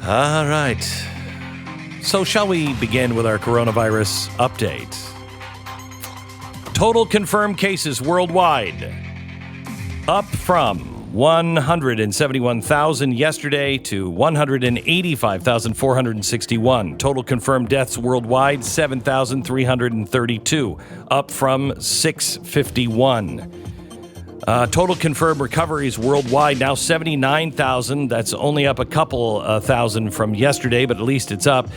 All right. So shall we begin with our coronavirus update? Total confirmed cases worldwide up from 171,000 yesterday to 185,461. Total confirmed deaths worldwide, 7,332, up from 651. Total confirmed recoveries worldwide, now 79,000. That's only up a couple thousand from yesterday, but at least it's up.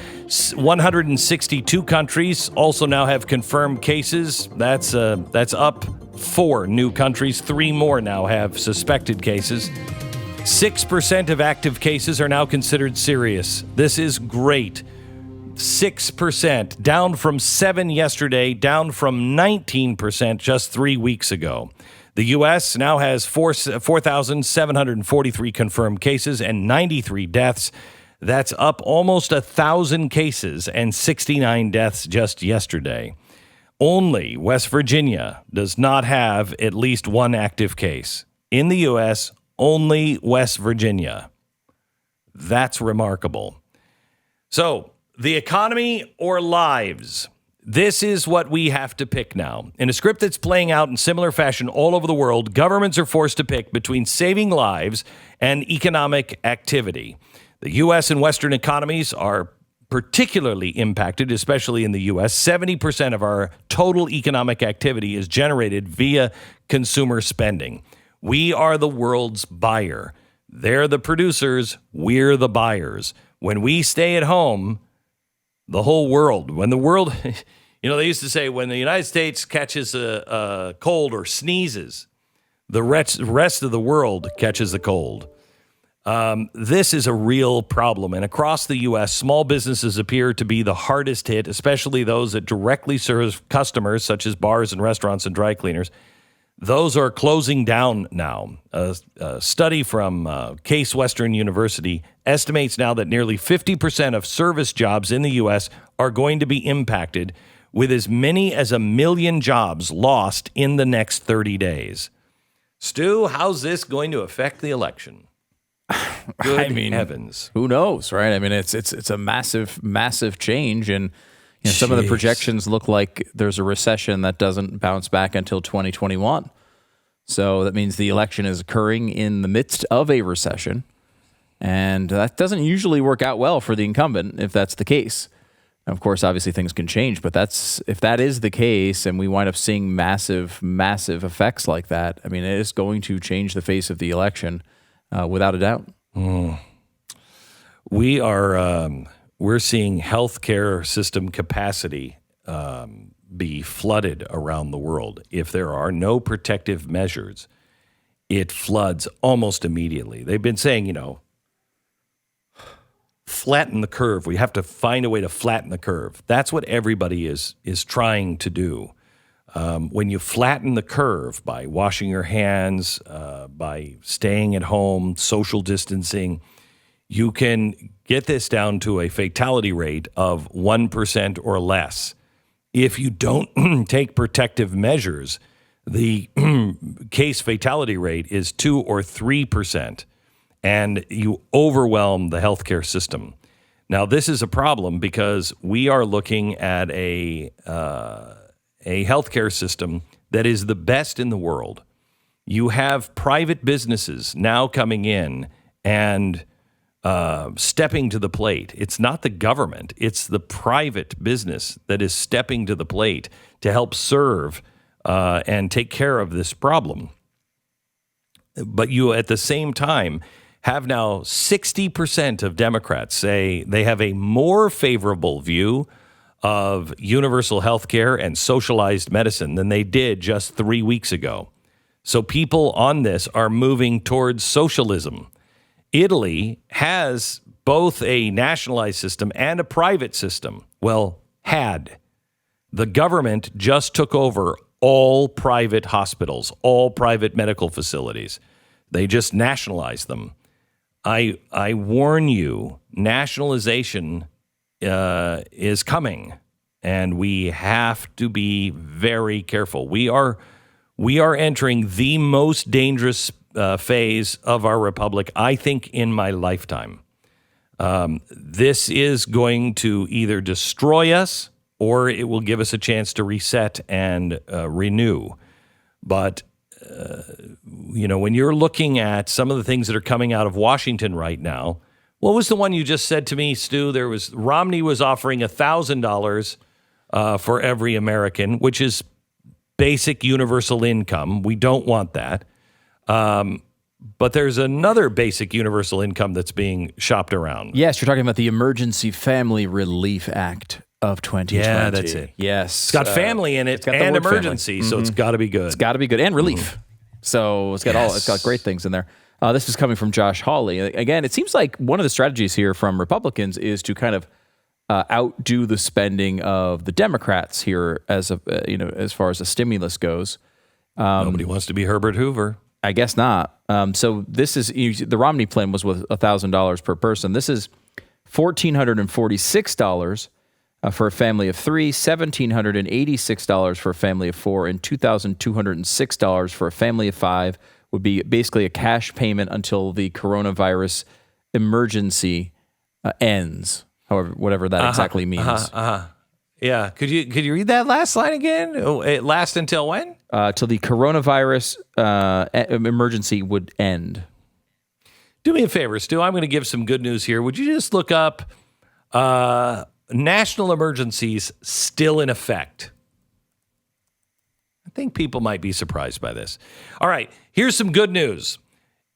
162 countries also now have confirmed cases. That's up 4 new countries. 3 more now have suspected cases. 6% of active cases are now considered serious. This is great. 6%, down from 7 yesterday, down from 19% just 3 weeks ago. The U.S. now has 4,743 confirmed cases and 93 deaths. That's up almost 1,000 cases and 69 deaths just yesterday. Only West Virginia does not have at least one active case. In the U.S., only West Virginia. That's remarkable. So, the economy or lives? This is what we have to pick now. In a script that's playing out in similar fashion all over the world, governments are forced to pick between saving lives and economic activity. The U.S. and Western economies are particularly impacted, especially in the U.S. 70% of our total economic activity is generated via consumer spending. We are the world's buyer. They're the producers. We're the buyers. When we stay at home, the whole world, when the world, they used to say when the United States catches a cold or sneezes, the rest of the world catches a cold. This is a real problem. And across the U.S., small businesses appear to be the hardest hit, especially those that directly serve customers, such as bars and restaurants and dry cleaners. Those are closing down now. A study from Case Western University estimates now that nearly 50% of service jobs in the U.S. are going to be impacted, with as many as 1 million jobs lost in the next 30 days. Stu, how's this going to affect the election? Good heavens. Who knows, right? I mean, it's a massive change, and some of the projections look like there's a recession that doesn't bounce back until 2021. So that means the election is occurring in the midst of a recession, and that doesn't usually work out well for the incumbent if that's the case. Of course, obviously things can change, but if that is the case and we wind up seeing massive effects like that, I mean, it is going to change the face of the election without a doubt. We're seeing healthcare system capacity be flooded around the world. If there are no protective measures, it floods almost immediately. They've been saying, flatten the curve. We have to find a way to flatten the curve. That's what everybody is trying to do. When you flatten the curve by washing your hands, by staying at home, social distancing, you can get this down to a fatality rate of 1% or less. If you don't take protective measures, the case fatality rate is 2 or 3%, and you overwhelm the healthcare system. Now, this is a problem because we are looking at a healthcare system that is the best in the world. You have private businesses now coming in and stepping to the plate. It's not the government. It's the private business that is stepping to the plate to help serve and take care of this problem. But you, at the same time, have now 60% of Democrats say they have a more favorable view of universal health care and socialized medicine than they did just 3 weeks ago. So people on this are moving towards socialism. Italy has both a nationalized system and a private system. Well, had. The government just took over all private hospitals, all private medical facilities. They just nationalized them. I warn you, nationalization is coming, and we have to be very careful. We are entering the most dangerous phase of our republic, I think, in my lifetime. This is going to either destroy us or it will give us a chance to reset and renew. But, when you're looking at some of the things that are coming out of Washington right now, what was the one you just said to me, Stu? Romney was offering $1,000 for every American, which is basic universal income. We don't want that. But there's another basic universal income that's being shopped around. Yes, you're talking about the Emergency Family Relief Act of 2020. Yeah, that's it. Yes. It's got family in it and emergency, so it's got to be good. It's got to be good. And relief. So it's got great things in there. This is coming from Josh Hawley. Again, it seems like one of the strategies here from Republicans is to kind of outdo the spending of the Democrats here as far as the stimulus goes. Nobody wants to be Herbert Hoover. I guess not. So this is the Romney plan was with $1,000 per person. This is $1,446 for a family of three, $1,786 for a family of four, and $2,206 for a family of five would be basically a cash payment until the coronavirus emergency ends. However, whatever that exactly means. Yeah. Could you read that last line again? Oh, it lasts until when? Till the coronavirus emergency would end. Do me a favor, Stu. I'm going to give some good news here. Would you just look up national emergencies still in effect? I think people might be surprised by this. All right. Here's some good news.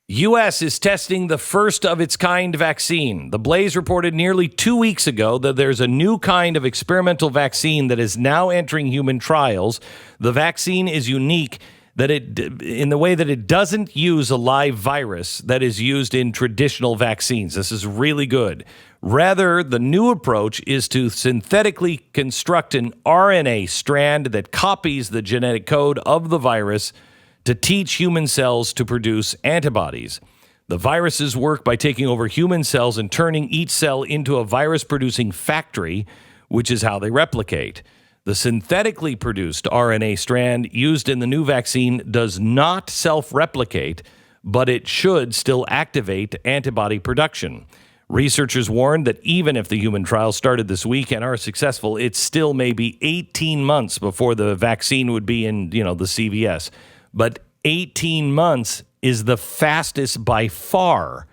U.S. is testing the first of its kind vaccine. The Blaze reported nearly 2 weeks ago that there's a new kind of experimental vaccine that is now entering human trials. The vaccine is unique in the way that it doesn't use a live virus that is used in traditional vaccines. This is really good. Rather, the new approach is to synthetically construct an RNA strand that copies the genetic code of the virus to teach human cells to produce antibodies. The viruses work by taking over human cells and turning each cell into a virus-producing factory, which is how they replicate. The synthetically produced RNA strand used in the new vaccine does not self-replicate, but it should still activate antibody production. Researchers warned that even if the human trials started this week and are successful, it still may be 18 months before the vaccine would be in, the CVS. But 18 months is the fastest by far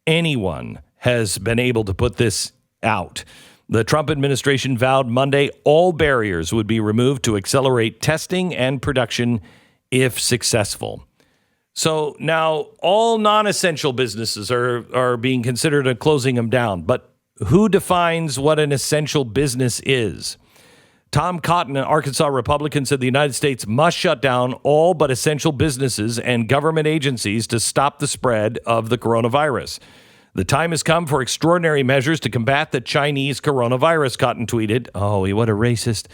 anyone has been able to put this out. The Trump administration vowed Monday all barriers would be removed to accelerate testing and production if successful. So now all non-essential businesses are being considered and closing them down. But who defines what an essential business is? Tom Cotton, an Arkansas Republican, said the United States must shut down all but essential businesses and government agencies to stop the spread of the coronavirus. The time has come for extraordinary measures to combat the Chinese coronavirus, Cotton tweeted. Oh, what a racist.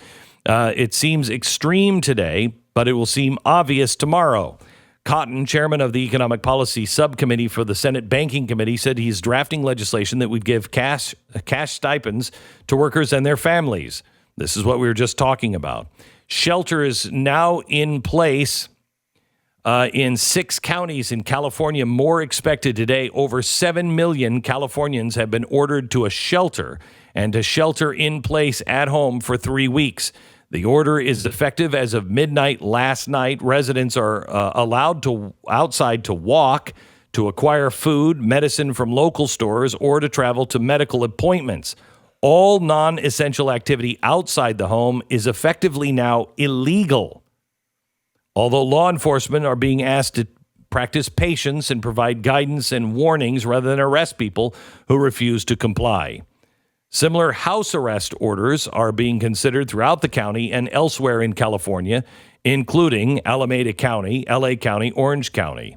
It seems extreme today, but it will seem obvious tomorrow. Cotton, chairman of the Economic Policy Subcommittee for the Senate Banking Committee, said he's drafting legislation that would give cash stipends to workers and their families. This is what we were just talking about. Shelter is now in place in 6 counties in California. More expected today. Over 7 million Californians have been ordered to a shelter and to shelter in place at home for 3 weeks. The order is effective as of midnight last night. Residents are allowed to outside to walk, to acquire food, medicine from local stores, or to travel to medical appointments. All non-essential activity outside the home is effectively now illegal. Although law enforcement are being asked to practice patience and provide guidance and warnings rather than arrest people who refuse to comply. Similar house arrest orders are being considered throughout the county and elsewhere in California, including Alameda County, LA County, Orange County.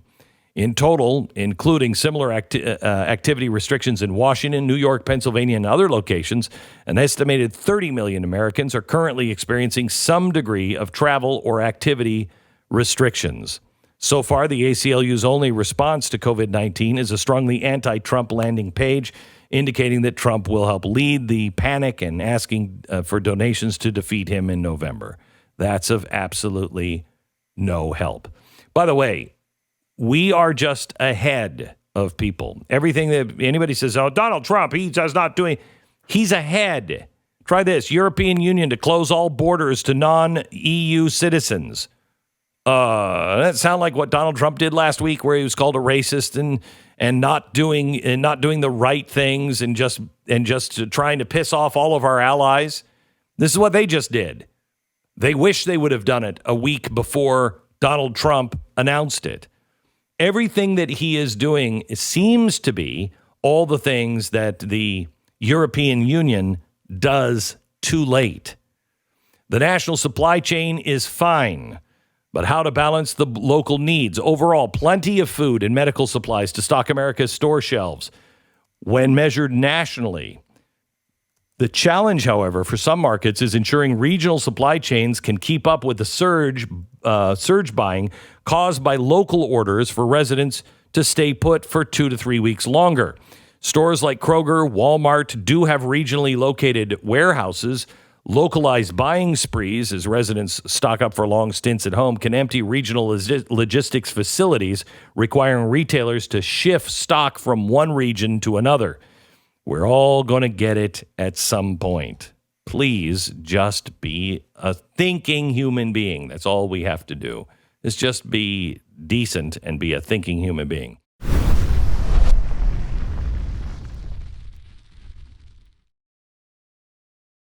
In total, including similar activity restrictions in Washington, New York, Pennsylvania, and other locations, an estimated 30 million Americans are currently experiencing some degree of travel or activity restrictions. So far, the ACLU's only response to COVID-19 is a strongly anti-Trump landing page, indicating that Trump will help lead the panic and asking for donations to defeat him in November. That's of absolutely no help. By the way, we are just ahead of people. Everything that anybody says, oh, Donald Trump, he does not doing, he's ahead. Try this, European Union to close all borders to non-EU citizens. That sound like what Donald Trump did last week, where he was called a racist and not doing the right things and just trying to piss off all of our allies. This is what they just did. They wish they would have done it a week before Donald Trump announced it. Everything that he is doing seems to be all the things that the European Union does too late. The national supply chain is fine, but how to balance the local needs? Overall, plenty of food and medical supplies to stock America's store shelves when measured nationally. The challenge, however, for some markets is ensuring regional supply chains can keep up with the surge buying caused by local orders for residents to stay put for 2 to 3 weeks longer. Stores like Kroger, Walmart do have regionally located warehouses. Localized buying sprees, as residents stock up for long stints at home, can empty regional logistics facilities, requiring retailers to shift stock from one region to another. We're all going to get it at some point. Please just be a thinking human being. That's all we have to do, is just be decent and be a thinking human being.